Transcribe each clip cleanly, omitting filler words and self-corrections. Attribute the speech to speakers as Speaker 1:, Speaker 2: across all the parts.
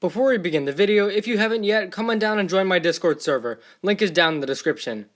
Speaker 1: Before we begin the video, if you haven't yet, come on down and join my Discord server. Link is down in the description.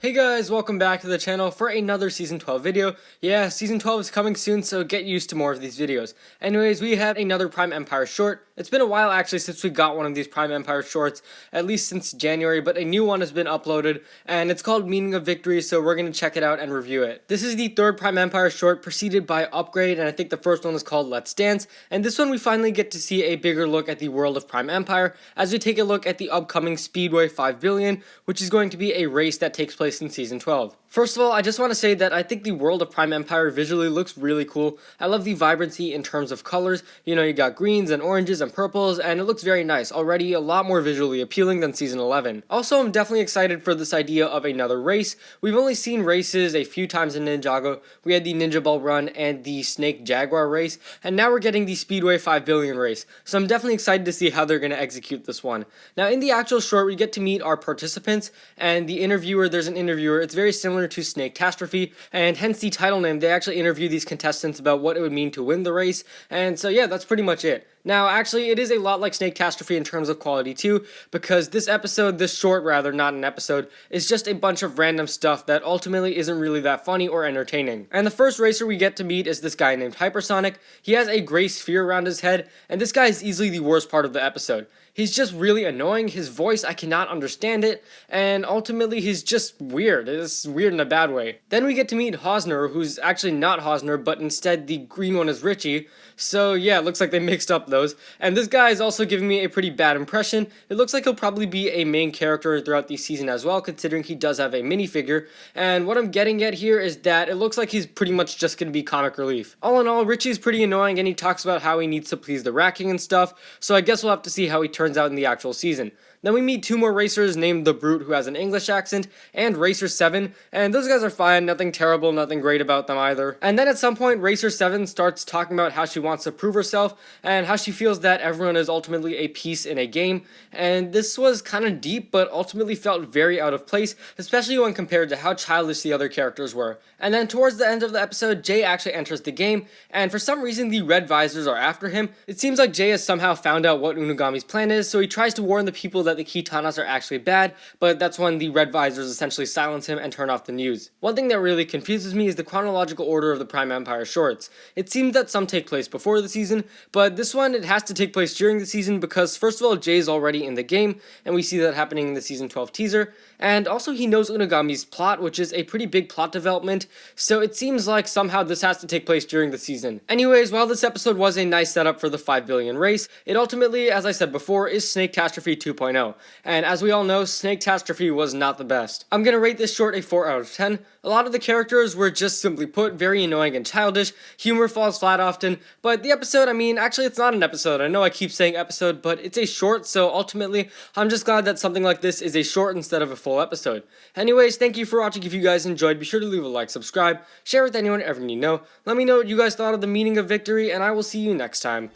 Speaker 1: Hey guys, welcome back to the channel for another Season 12 video. Yeah, Season 12 is coming soon, so get used to more of these videos. Anyways, we have another Prime Empire short. It's been a while actually since we got one of these Prime Empire shorts, at least since January, but a new one has been uploaded, and it's called Meaning of Victory, so we're going to check it out and review it. This is the third Prime Empire short, preceded by Upgrade, and I think the first one was called Let's Dance, and this one we finally get to see a bigger look at the world of Prime Empire, as we take a look at the upcoming Speedway 5 billion, which is going to be a race that takes place in Season 12. First of all, I just want to say that I think the world of Prime Empire visually looks really cool. I love the vibrancy in terms of colors. You know, you got greens and oranges and purples, and it looks very nice. Already a lot more visually appealing than Season 11. Also, I'm definitely excited for this idea of another race. We've only seen races a few times in Ninjago. We had the Ninja Ball Run and the Snake Jaguar race, and now we're getting the Speedway 5 billion race. So I'm definitely excited to see how they're going to execute this one. Now, in the actual short, we get to meet our participants, and the interviewer, there's an interviewer. It's very similar to Snake-Catastrophe, and hence the title name. They actually interview these contestants about what it would mean to win the race, and so yeah, that's pretty much it. Now, actually, it is a lot like Snake-Catastrophe in terms of quality too, because this short rather, not an episode, is just a bunch of random stuff that ultimately isn't really that funny or entertaining. And the first racer we get to meet is this guy named Hypersonic. He has a gray sphere around his head, and this guy is easily the worst part of the episode. He's just really annoying. His voice, I cannot understand it, and ultimately he's just weird. It's weird in a bad way. Then we get to meet Hosmer, who's actually not Hosmer, but instead the green one is Richie. So yeah, it looks like they mixed up those. And this guy is also giving me a pretty bad impression. It looks like he'll probably be a main character throughout the season as well, considering he does have a minifigure. And what I'm getting at here is that it looks like he's pretty much just going to be comic relief. All in all, Richie's pretty annoying, and he talks about how he needs to please the Rat King and stuff, so I guess we'll have to see how he turns out in the actual season. Then we meet two more racers named The Brute, who has an English accent, and Racer 7, and those guys are fine, nothing terrible, nothing great about them either. And then at some point, Racer 7 starts talking about how she wants to prove herself, and how she feels that everyone is ultimately a piece in a game, and this was kind of deep, but ultimately felt very out of place, especially when compared to how childish the other characters were. And then towards the end of the episode, Jay actually enters the game, and for some reason the Red Visors are after him. It seems like Jay has somehow found out what Unagami's plan is, so he tries to warn the people that the Keytanas are actually bad, but that's when the Red Visors essentially silence him and turn off the news. One thing that really confuses me is the chronological order of the Prime Empire shorts. It seems that some take place before the season, but this one, it has to take place during the season because first of all, Jay's already in the game, and we see that happening in the Season 12 teaser, and also he knows Unagami's plot, which is a pretty big plot development, so it seems like somehow this has to take place during the season. Anyways, while this episode was a nice setup for the 5 billion race, it ultimately, as I said before, is Snake-Catastrophe 2.0. And as we all know, Snake-Catastrophe was not the best. I'm gonna rate this short a 4 out of 10. A lot of the characters were just simply put very annoying and childish. Humor falls flat often, but the episode, I mean, actually it's not an episode. I know I keep saying episode, but it's a short, so ultimately, I'm just glad that something like this is a short instead of a full episode. Anyways, thank you for watching. If you guys enjoyed, be sure to leave a like, subscribe, share with anyone ever you know. Let me know what you guys thought of the Meaning of Victory, and I will see you next time.